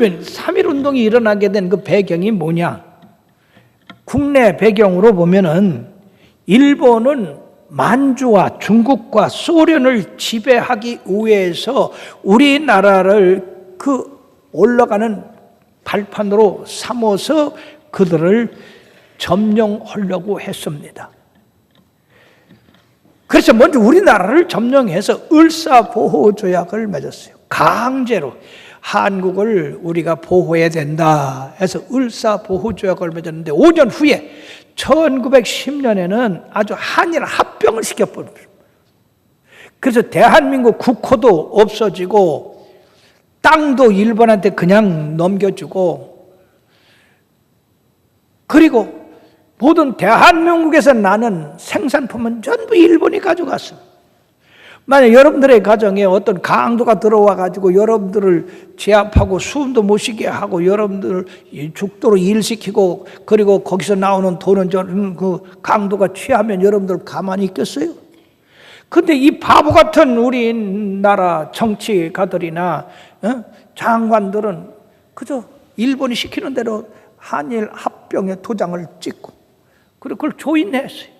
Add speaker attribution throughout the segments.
Speaker 1: 그러면 3.1운동이 일어나게 된 그 배경이 뭐냐? 국내 배경으로 보면은 일본은 만주와 중국과 소련을 지배하기 위해서 우리나라를 그 올라가는 발판으로 삼아서 그들을 점령하려고 했습니다. 그래서 먼저 우리나라를 점령해서 을사보호조약을 맺었어요. 강제로 한국을 우리가 보호해야 된다 해서 을사보호조약을 맺었는데 5년 후에 1910년에는 아주 한일 합병을 시켜버렸어요. 그래서 대한민국 국호도 없어지고 땅도 일본한테 그냥 넘겨주고, 그리고 모든 대한민국에서 나는 생산품은 전부 일본이 가져갔습니다. 만약 여러분들의 가정에 어떤 강도가 들어와 가지고 여러분들을 제압하고 숨도 못 쉬게 하고 여러분들을 죽도록 일시키고, 그리고 거기서 나오는 돈은 저는 그 강도가 취하면 여러분들 가만히 있겠어요? 근데 이 바보 같은 우리나라 정치가들이나 장관들은 그저 일본이 시키는 대로 한일 합병의 도장을 찍고 그리고 그걸 조인했어요.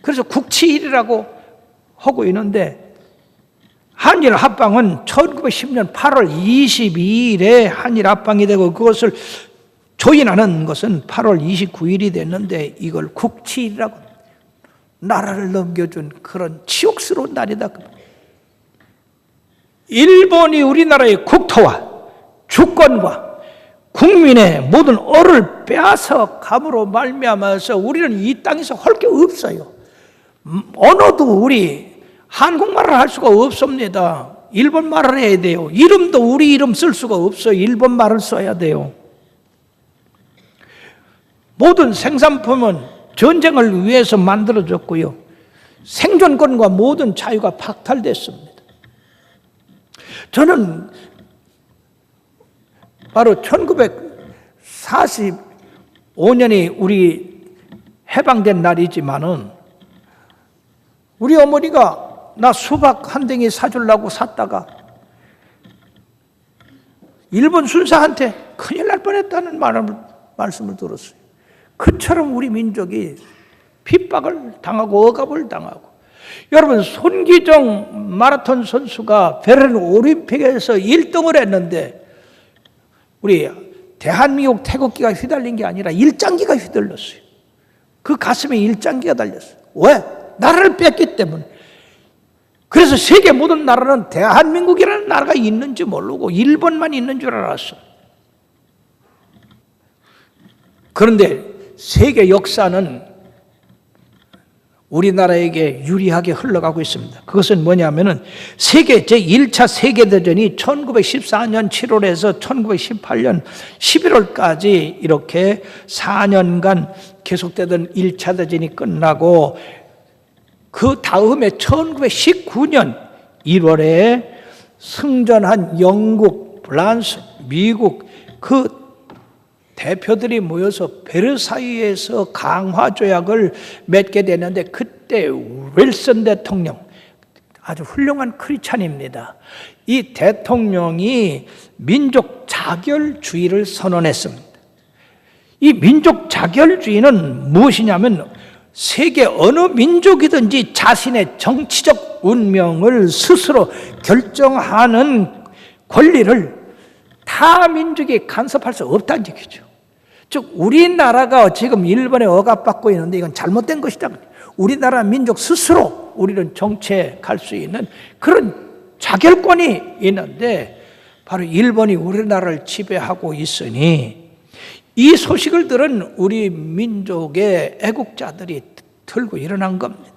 Speaker 1: 그래서 국치일이라고 하고 있는데, 한일 합방은 1910년 8월 22일에 한일 합방이 되고 그것을 조인하는 것은 8월 29일이 됐는데 이걸 국치일이라고, 나라를 넘겨준 그런 치욕스러운 날이다. 일본이 우리나라의 국토와 주권과 국민의 모든 얼을 빼앗아 감으로 말미암아서 우리는 이 땅에서 할 게 없어요. 언어도 우리 한국말을 할 수가 없습니다. 일본말을 해야 돼요. 이름도 우리 이름 쓸 수가 없어요. 일본말을 써야 돼요. 모든 생산품은 전쟁을 위해서 만들어졌고요. 생존권과 모든 자유가 박탈됐습니다. 저는 바로 1945년이 우리 해방된 날이지만은 우리 어머니가 나 수박 한 댕이 사주려고 샀다가 일본 순사한테 큰일 날 뻔했다는 말씀을 들었어요. 그처럼 우리 민족이 핍박을 당하고 억압을 당하고, 여러분 손기정 마라톤 선수가 베를린 올림픽에서 1등을 했는데 우리 대한민국 태극기가 휘달린 게 아니라 일장기가 휘둘렀어요. 그 가슴에 일장기가 달렸어요. 왜? 나라를 뺐기 때문에. 그래서 세계 모든 나라는 대한민국이라는 나라가 있는지 모르고 일본만 있는 줄 알았어. 그런데 세계 역사는 우리나라에게 유리하게 흘러가고 있습니다. 그것은 뭐냐면은 세계 제1차 세계대전이 1914년 7월에서 1918년 11월까지 이렇게 4년간 계속되던 1차 대전이 끝나고, 그 다음에 1919년 1월에 승전한 영국, 프랑스, 미국 그 대표들이 모여서 베르사유에서 강화조약을 맺게 되는데, 그때 윌슨 대통령, 아주 훌륭한 크리스찬입니다. 이 대통령이 민족 자결주의를 선언했습니다. 이 민족 자결주의는 무엇이냐면 세계 어느 민족이든지 자신의 정치적 운명을 스스로 결정하는 권리를 타 민족이 간섭할 수 없다는 얘기죠. 즉 우리나라가 지금 일본에 억압받고 있는데 이건 잘못된 것이다. 우리나라 민족 스스로 우리는 정체할 수 있는 그런 자결권이 있는데, 바로 일본이 우리나라를 지배하고 있으니 이 소식을 들은 우리 민족의 애국자들이 들고 일어난 겁니다.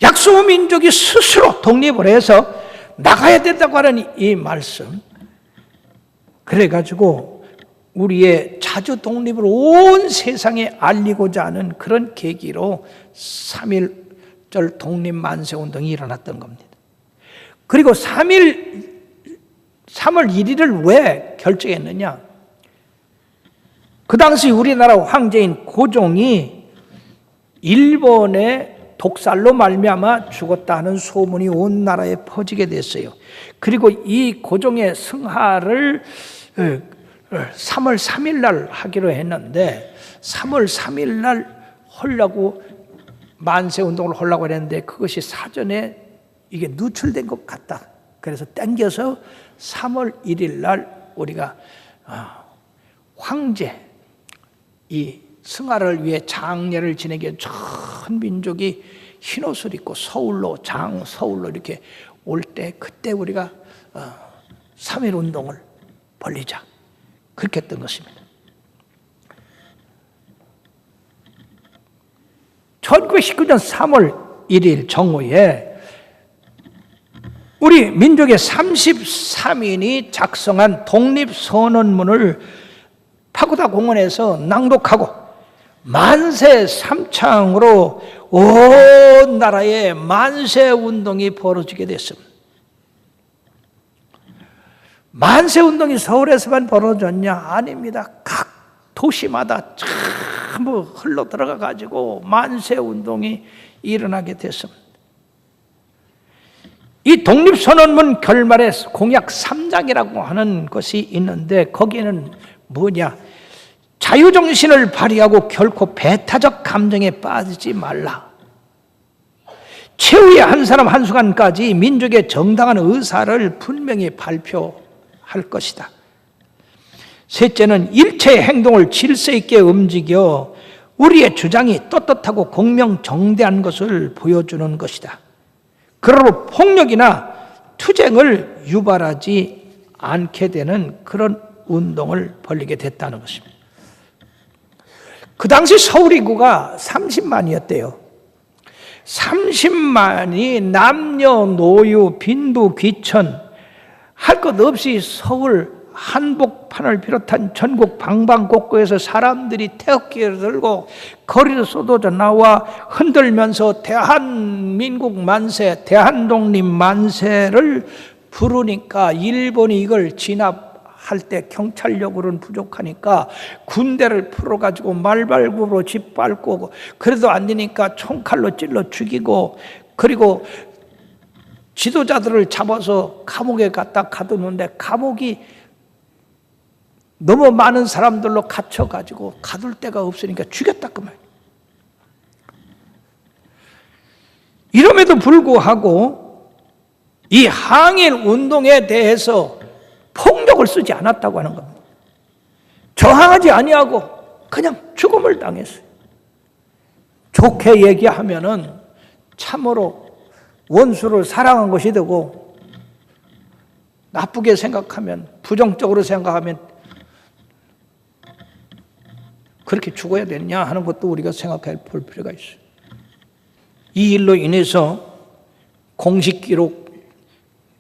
Speaker 1: 약소 민족이 스스로 독립을 해서 나가야 된다고 하는 이 말씀, 그래가지고 우리의 자주 독립을 온 세상에 알리고자 하는 그런 계기로 3.1절 독립만세운동이 일어났던 겁니다. 그리고 3월 1일을 왜 결정했느냐? 그 당시 우리나라 황제인 고종이 일본의 독살로 말미암아 죽었다는 소문이 온 나라에 퍼지게 됐어요. 그리고 이 고종의 승하를 3월 3일 날 하기로 했는데 3월 3일 날 하려고 만세운동을 하려고 했는데 그것이 사전에 이게 누출된 것 같다. 그래서 땡겨서 3월 1일 날 우리가 황제 이 승하를 위해 장례를 지내기 전 민족이 흰옷을 입고 서울로 이렇게 올 때 그때 우리가 3.1 운동을 벌리자 그렇게 했던 것입니다. 1919년 3월 1일 정오에 우리 민족의 33인이 작성한 독립선언문을 파고다 공원에서 낭독하고 만세 삼창으로 온 나라에 만세 운동이 벌어지게 됐습니다. 만세 운동이 서울에서만 벌어졌냐? 아닙니다. 각 도시마다 전부 흘러 들어가 가지고 만세 운동이 일어나게 됐습니다. 이 독립선언문 결말에 공약 3장이라고 하는 것이 있는데 거기에는 뭐냐? 자유정신을 발휘하고 결코 배타적 감정에 빠지지 말라. 최후의 한 사람 한순간까지 민족의 정당한 의사를 분명히 발표할 것이다. 셋째는 일체의 행동을 질서 있게 움직여 우리의 주장이 떳떳하고 공명정대한 것을 보여주는 것이다. 그러므로 폭력이나 투쟁을 유발하지 않게 되는 그런 운동을 벌이게 됐다는 것입니다. 그 당시 서울 인구가 30만이었대요. 30만이 남녀, 노유, 빈부, 귀천 할 것 없이 서울 한복판을 비롯한 전국 방방곡곡에서 사람들이 태극기를 들고 거리로 쏟아져 나와 흔들면서 대한민국 만세, 대한독립 만세를 부르니까 일본이 이걸 진압할 때 경찰력으로는 부족하니까 군대를 풀어가지고 말발굽으로 짓밟고 그래도 안 되니까 총칼로 찔러 죽이고 그리고 지도자들을 잡아서 감옥에 갖다 가두는데 감옥이 너무 많은 사람들로 갇혀가지고 가둘 데가 없으니까 죽였다 그 말이에요. 이럼에도 불구하고 이 항일 운동에 대해서 폭력을 쓰지 않았다고 하는 겁니다. 저항하지 아니하고 그냥 죽음을 당했어요. 좋게 얘기하면은 참으로 원수를 사랑한 것이 되고 나쁘게 생각하면 부정적으로 생각하면 그렇게 죽어야 되냐 하는 것도 우리가 생각해 볼 필요가 있어요. 이 일로 인해서 공식 기록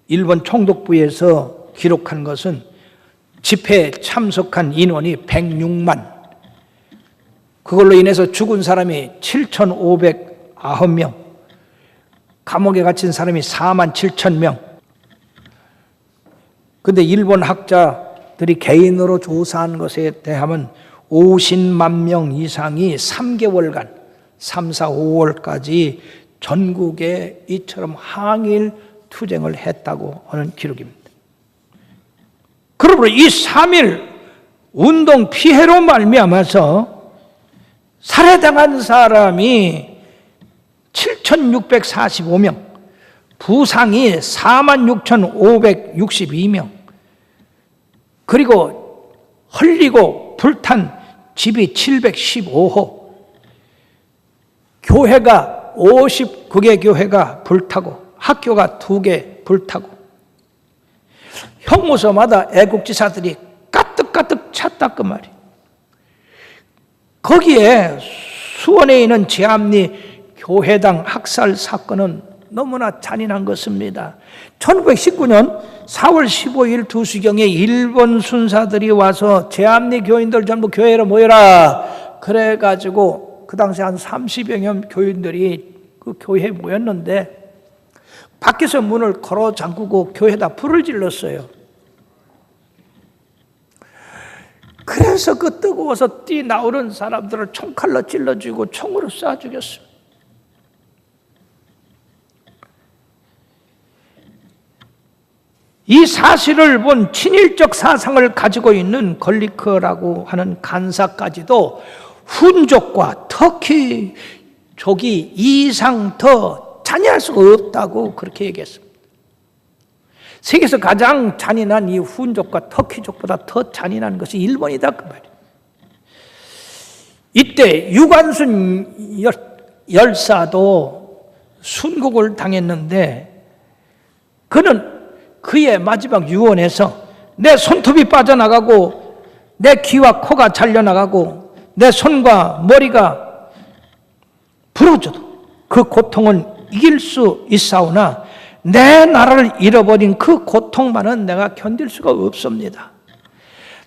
Speaker 1: 일본 총독부에서 기록한 것은 집회에 참석한 인원이 106만, 그걸로 인해서 죽은 사람이 7,509명, 감옥에 갇힌 사람이 4만 7천 명. 근데 일본 학자들이 개인으로 조사한 것에 대하면 50만 명 이상이 3개월간 3, 4, 5월까지 전국에 이처럼 항일 투쟁을 했다고 하는 기록입니다. 그러므로 이 3.1 운동 피해로 말미암아서 살해당한 사람이 7,645명, 부상이 46,562명, 그리고 헐리고 불탄 집이 715호, 교회가 59개 교회가 불타고 학교가 2개 불타고 형무소마다 애국지사들이 가득가득 찼다 그 말이에요. 거기에 수원에 있는 제암리 교회당 학살 사건은 너무나 잔인한 것입니다. 1919년 4월 15일 2시경에 일본 순사들이 와서 제암리 교인들 전부 교회로 모여라 그래가지고 그 당시 한 30여 명 교인들이 그 교회에 모였는데 밖에서 문을 걸어 잠그고 교회에다 불을 질렀어요. 그래서 그 뜨거워서 뛰나오는 사람들을 총칼로 찔러 죽이고 총으로 쏴 죽였어요. 이 사실을 본 친일적 사상을 가지고 있는 걸리커라고 하는 간사까지도 훈족과 터키족이 이상 더 잔인할 수가 없다고 그렇게 얘기했습니다. 세계에서 가장 잔인한 이 훈족과 터키족보다 더 잔인한 것이 일본이다 그 말이에요. 이때 유관순 열사도 순국을 당했는데 그는 그의 마지막 유언에서 내 손톱이 빠져나가고 내 귀와 코가 잘려나가고 내 손과 머리가 부러져도 그 고통은 이길 수 있사오나 내 나라를 잃어버린 그 고통만은 내가 견딜 수가 없습니다.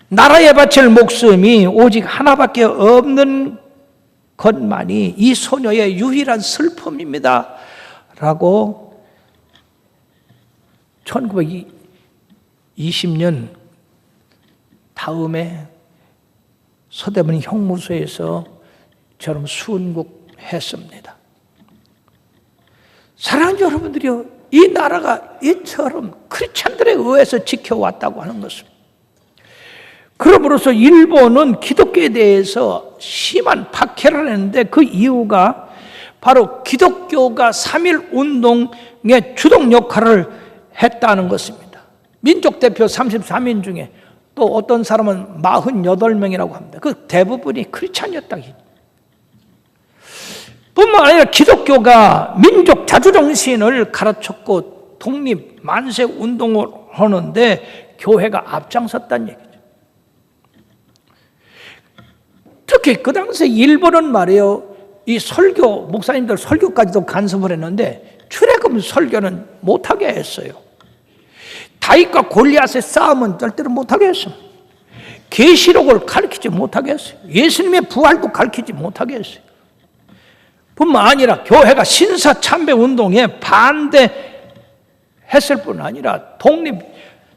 Speaker 1: 나라에 바칠 목숨이 오직 하나밖에 없는 것만이 이 소녀의 유일한 슬픔입니다 라고 1920년 다음에 서대문 형무소에서 저런 순국했습니다. 사랑하는 여러분들이요, 이 나라가 이처럼 크리스찬들에 의해서 지켜왔다고 하는 것입니다. 그럼으로써 일본은 기독교에 대해서 심한 박해를 했는데 그 이유가 바로 기독교가 3.1 운동의 주동 역할을 했다는 것입니다. 민족 대표 33인 중에 또 어떤 사람은 48명이라고 합니다. 그 대부분이 크리스찬이었다. 뿐만 아니라 기독교가 민족 자주정신을 가르쳤고 독립 만세 운동을 하는데 교회가 앞장섰다는 얘기죠. 특히 그 당시에 일본은 말이에요, 이 설교, 목사님들 설교까지도 간섭을 했는데 출애굽 설교는 못하게 했어요. 다윗과 골리앗의 싸움은 절대로 못하게 했어요. 계시록을 가르치지 못하게 했어요. 예수님의 부활도 가르치지 못하게 했어요. 뿐만 아니라 교회가 신사 참배 운동에 반대했을 뿐 아니라 독립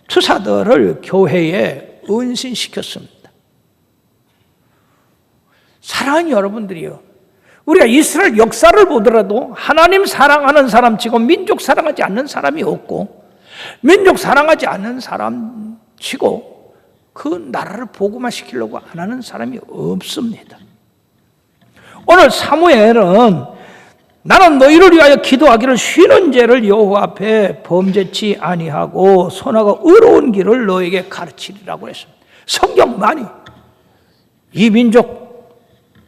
Speaker 1: 투사들을 교회에 은신시켰습니다. 사랑하는 여러분들이요, 우리가 이스라엘 역사를 보더라도 하나님 사랑하는 사람 치고 민족 사랑하지 않는 사람이 없고, 민족 사랑하지 않는 사람 치고 그 나라를 복음화 시키려고 안 하는 사람이 없습니다. 오늘 사무엘은 나는 너희를 위하여 기도하기를 쉬는 죄를 여호와 앞에 범죄치 아니하고 선하고 의로운 길을 너에게 가르치리라고 했습니다. 성경만이 이 민족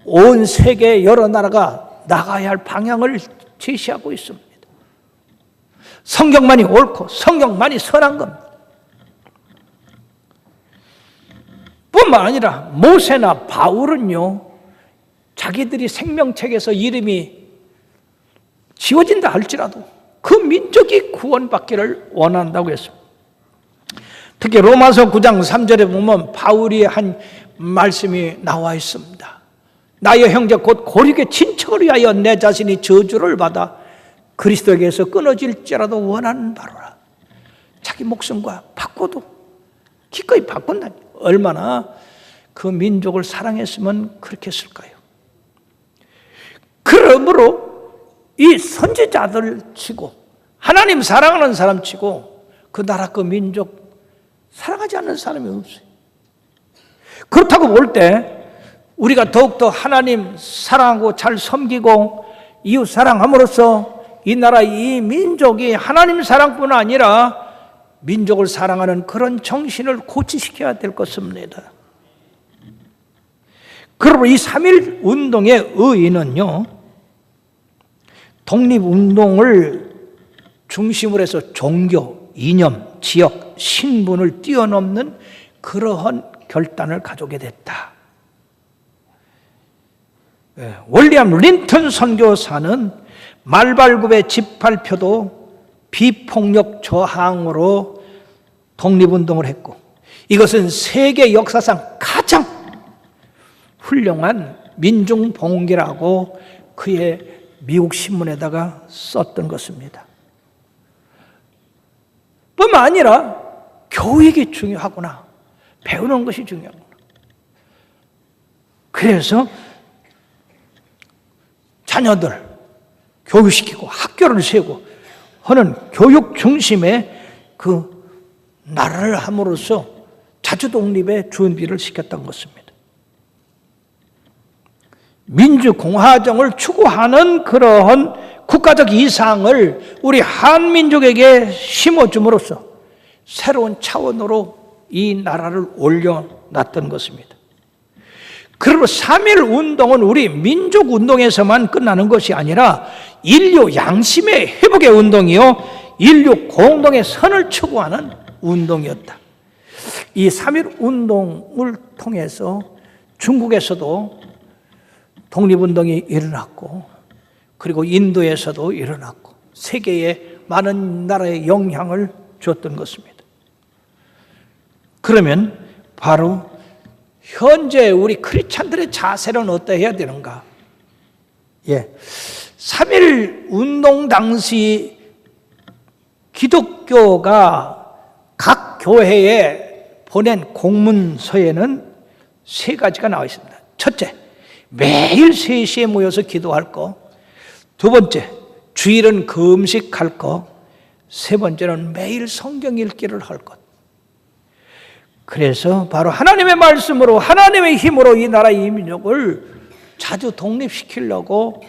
Speaker 1: 온 세계 여러 나라가 나가야 할 방향을 제시하고 있습니다. 성경만이 옳고 성경만이 선한 겁니다. 뿐만 아니라 모세나 바울은요, 자기들이 생명책에서 이름이 지워진다 할지라도 그 민족이 구원받기를 원한다고 했습니다. 특히 로마서 9장 3절에 보면 바울이 한 말씀이 나와 있습니다. 나의 형제 곧 고륙의 친척을 위하여 내 자신이 저주를 받아 그리스도에게서 끊어질지라도 원하는 바로라. 자기 목숨과 바꿔도 기꺼이 바꾼다니, 얼마나 그 민족을 사랑했으면 그렇게 했을까요? 그러므로 이 선지자들 치고 하나님 사랑하는 사람 치고 그 나라 그 민족 사랑하지 않는 사람이 없어요. 그렇다고 볼 때 우리가 더욱더 하나님 사랑하고 잘 섬기고 이웃 사랑함으로써 이 나라 이 민족이 하나님 사랑뿐 아니라 민족을 사랑하는 그런 정신을 고취시켜야 될 것입니다. 그러므로 이 3.1 운동의 의의는요, 독립운동을 중심으로 해서 종교, 이념, 지역, 신분을 뛰어넘는 그러한 결단을 가져오게 됐다. 윌리엄 린턴 선교사는 말발굽의 집발표도 비폭력 저항으로 독립운동을 했고, 이것은 세계 역사상 가장 훌륭한 민중봉기라고 그의 미국 신문에다가 썼던 것입니다. 뿐만 아니라 교육이 중요하구나, 배우는 것이 중요하구나. 그래서 자녀들 교육시키고 학교를 세우고 하는 교육 중심의 그 나라를 함으로써 자주 독립의 준비를 시켰던 것입니다. 민주공화정을 추구하는 그러한 국가적 이상을 우리 한민족에게 심어줌으로써 새로운 차원으로 이 나라를 올려놨던 것입니다. 그리고 3.1 운동은 우리 민족 운동에서만 끝나는 것이 아니라 인류 양심의 회복의 운동이요, 인류 공동의 선을 추구하는 운동이었다. 이 3.1 운동을 통해서 중국에서도 독립운동이 일어났고, 그리고 인도에서도 일어났고, 세계의 많은 나라에 영향을 줬던 것입니다. 그러면 바로 현재 우리 크리스찬들의 자세는 어떠해야 되는가? 3.1 운동 당시 기독교가 각 교회에 보낸 공문서에는 3가지가 나와 있습니다. 첫째, 매일 3시에 모여서 기도할 거. 두 번째, 주일은 금식할 거. 세 번째는 매일 성경 읽기를 할 것. 그래서 바로 하나님의 말씀으로, 하나님의 힘으로 이 나라 이 민족을 자주 독립시키려고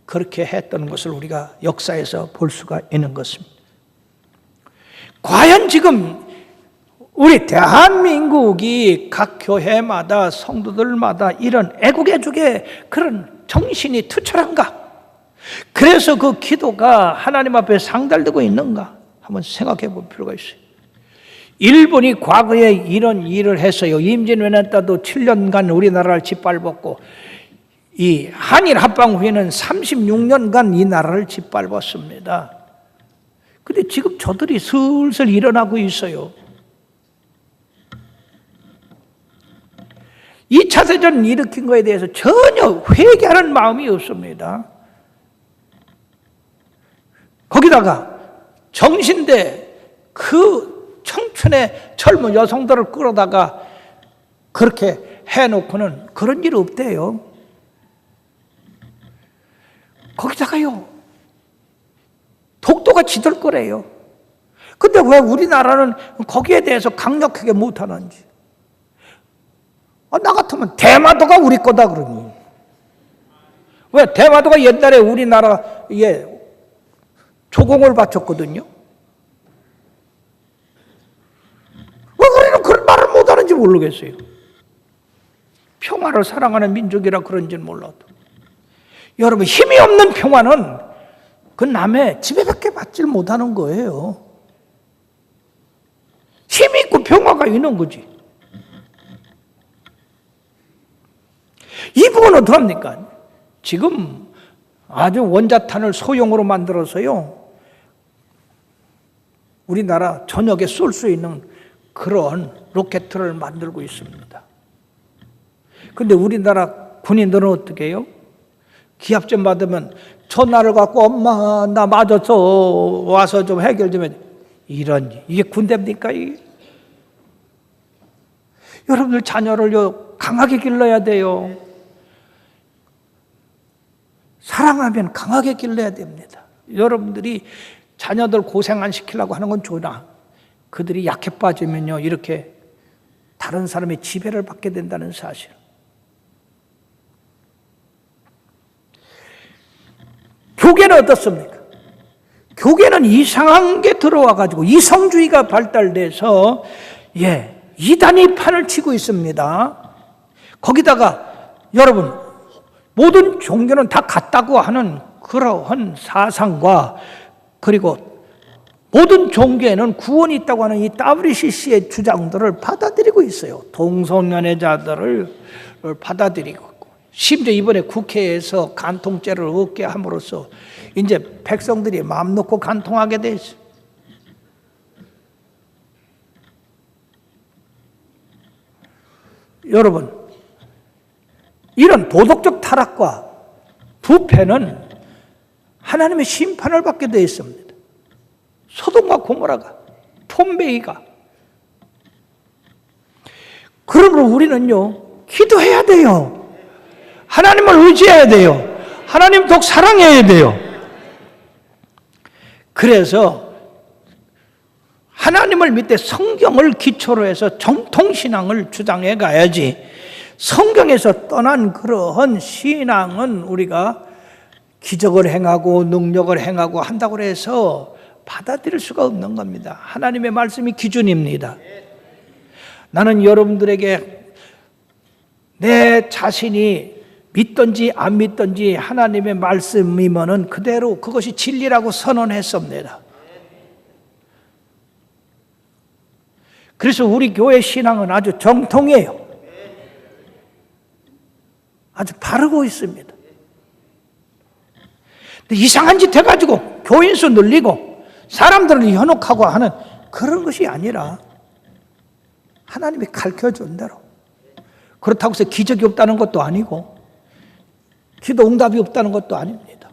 Speaker 1: 그렇게 했던 것을 우리가 역사에서 볼 수가 있는 것입니다. 과연 지금 우리 대한민국이 각 교회마다 성도들마다 이런 애국애족의 그런 정신이 투철한가? 그래서 그 기도가 하나님 앞에 상달되고 있는가? 한번 생각해 볼 필요가 있어요. 일본이 과거에 이런 일을 했어요. 임진왜란때도 7년간 우리나라를 짓밟았고, 이 한일 합방 후에는 36년간 이 나라를 짓밟았습니다. 근데 지금 저들이 슬슬 일어나고 있어요. 2차 세전 일으킨 것에 대해서 전혀 회개하는 마음이 없습니다. 거기다가 정신대 그 청춘의 젊은 여성들을 끌어다가 그렇게 해놓고는 그런 일 없대요. 거기다가요, 독도가 지들 거래요. 근데 왜 우리나라는 거기에 대해서 강력하게 못하는지. 나 같으면 대마도가 우리 거다 그러니. 왜? 대마도가 옛날에 우리나라에 조공을 바쳤거든요. 왜 우리는 그런 말을 못하는지 모르겠어요. 평화를 사랑하는 민족이라 그런지는 몰라도. 여러분, 힘이 없는 평화는 그 남의 지배밖에 받질 못하는 거예요. 힘이 있고 평화가 있는 거지. 이 부분은 어떡합니까? 지금 아주 원자탄을 소형으로 만들어서요, 우리나라 전역에 쏠 수 있는 그런 로켓을 만들고 있습니다. 근데 우리나라 군인들은 어떻게 해요? 기합 좀 받으면 전화를 갖고 엄마 나 맞았어 와서 좀 해결 좀 해. 이게 군대입니까? 이게? 여러분들 자녀를요 강하게 길러야 돼요. 사랑하면 강하게 길러야 됩니다. 여러분들이 자녀들 고생 안 시키려고 하는 건 좋으나 그들이 약해 빠지면요 이렇게 다른 사람의 지배를 받게 된다는 사실. 교계는 어떻습니까? 교계는 이상한 게 들어와가지고 이성주의가 발달돼서 이단이 판을 치고 있습니다. 거기다가 여러분 모든 종교는 다 같다고 하는 그러한 사상과 그리고 모든 종교에는 구원이 있다고 하는 이 WCC의 주장들을 받아들이고 있어요. 동성연애자들을 받아들이고 있고 심지어 이번에 국회에서 간통죄를 얻게 함으로써 이제 백성들이 마음 놓고 간통하게 돼 있어요. 여러분, 이런 도덕적 타락과 부패는 하나님의 심판을 받게 되어 있습니다. 소돔과 고모라가, 폼베이가. 그러므로 우리는요, 기도해야 돼요. 하나님을 의지해야 돼요. 하나님 더욱 사랑해야 돼요. 그래서 하나님을 믿되 성경을 기초로 해서 정통신앙을 주장해 가야지, 성경에서 떠난 그러한 신앙은 우리가 기적을 행하고 능력을 행하고 한다고 해서 받아들일 수가 없는 겁니다. 하나님의 말씀이 기준입니다. 나는 여러분들에게 내 자신이 믿든지 안 믿든지 하나님의 말씀이면은 그대로 그것이 진리라고 선언했습니다. 그래서 우리 교회 신앙은 아주 정통이에요. 아주 바르고 있습니다. 근데 이상한 짓 해가지고 교인수 늘리고 사람들을 현혹하고 하는 그런 것이 아니라 하나님이 가르쳐준 대로, 그렇다고 해서 기적이 없다는 것도 아니고 기도 응답이 없다는 것도 아닙니다.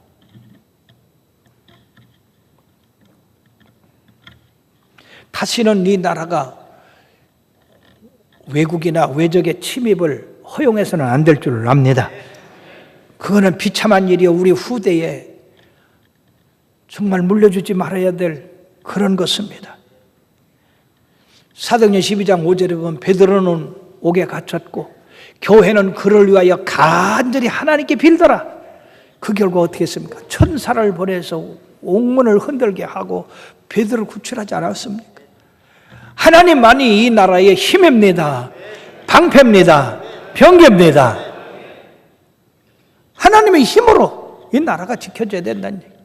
Speaker 1: 다시는 이 나라가 외국이나 외적의 침입을 허용해서는 안 될 줄 압니다. 그거는 비참한 일이요, 우리 후대에 정말 물려주지 말아야 될 그런 것입니다. 사도행전 12장 5절에 보면 베드로는 옥에 갇혔고 교회는 그를 위하여 간절히 하나님께 빌더라. 그 결과 어떻게 했습니까? 천사를 보내서 옥문을 흔들게 하고 베드로를 구출하지 않았습니까? 하나님만이 이 나라의 힘입니다. 방패입니다. 병기입니다. 하나님의 힘으로 이 나라가 지켜져야 된다는 얘기예요.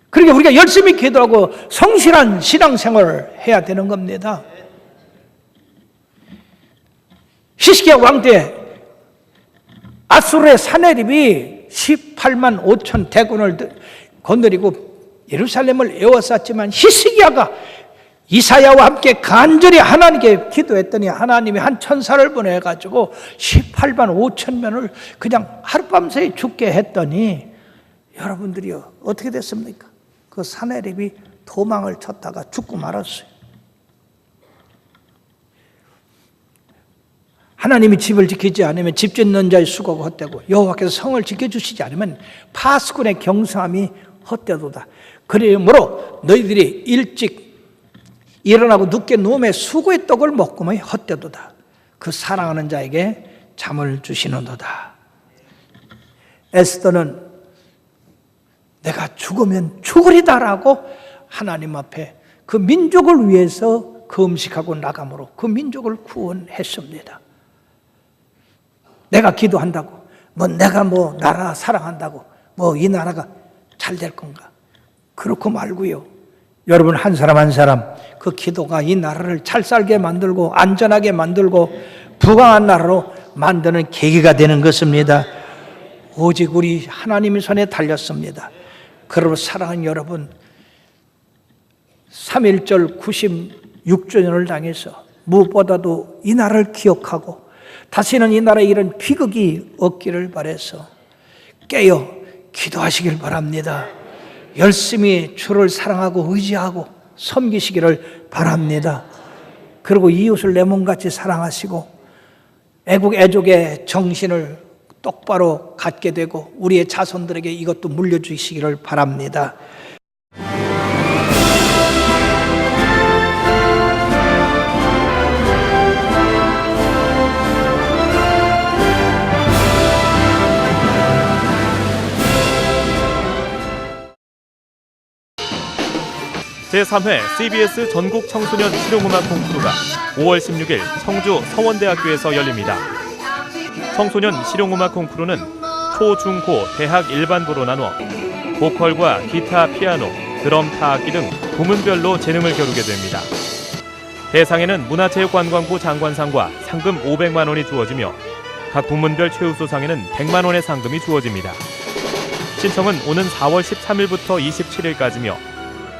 Speaker 1: 그러니까 우리가 열심히 기도하고 성실한 신앙생활을 해야 되는 겁니다. 히스기야 왕 때 아수르의 사내립이 18만 5천 대군을 거느리고 예루살렘을 에워쌌지만 히스기야가 이사야와 함께 간절히 하나님께 기도했더니 하나님이 한 천사를 보내가지고 18만 5천 명을 그냥 하룻밤새에 죽게 했더니 여러분들이요, 어떻게 됐습니까? 그 사내립이 도망을 쳤다가 죽고 말았어요. 하나님이 집을 지키지 않으면 집 짓는 자의 수고가 헛되고 여호와께서 성을 지켜주시지 않으면 파수꾼의 경사함이 헛되도다. 그러므로 너희들이 일찍 일어나고 늦게 누움에 수고의 떡을 먹고만 헛되도다. 그 사랑하는 자에게 잠을 주시는도다. 에스더는 내가 죽으면 죽으리다라고 하나님 앞에 그 민족을 위해서 금식하고 나감으로 그 민족을 구원했습니다. 내가 기도한다고 내가 나라 사랑한다고 이 나라가 잘 될 건가? 그렇고 말고요. 여러분 한 사람 한 사람 그 기도가 이 나라를 잘 살게 만들고 안전하게 만들고 부강한 나라로 만드는 계기가 되는 것입니다. 오직 우리 하나님의 손에 달렸습니다. 그러므로 사랑하는 여러분, 3.1절 96주년을 당해서 무엇보다도 이 나라를 기억하고 다시는 이 나라에 이런 비극이 없기를 바라서 깨어 기도하시길 바랍니다. 열심히 주를 사랑하고 의지하고 섬기시기를 바랍니다. 그리고 이웃을 내 몸같이 사랑하시고 애국 애족의 정신을 똑바로 갖게 되고 우리의 자손들에게 이것도 물려주시기를 바랍니다.
Speaker 2: 제3회 CBS 전국 청소년 실용음악 콩쿠르가 5월 16일 청주 서원대학교에서 열립니다. 청소년 실용음악 콩쿠르는 초, 중, 고, 대학 일반부로 나눠 보컬과 기타, 피아노, 드럼, 타악기 등 부문별로 재능을 겨루게 됩니다. 대상에는 문화체육관광부 장관상과 상금 500만 원이 주어지며 각 부문별 최우수상에는 100만 원의 상금이 주어집니다. 신청은 오는 4월 13일부터 27일까지며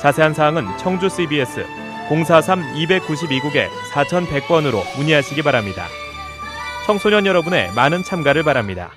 Speaker 2: 자세한 사항은 청주 CBS 043-292국에 4100번으로 문의하시기 바랍니다. 청소년 여러분의 많은 참가를 바랍니다.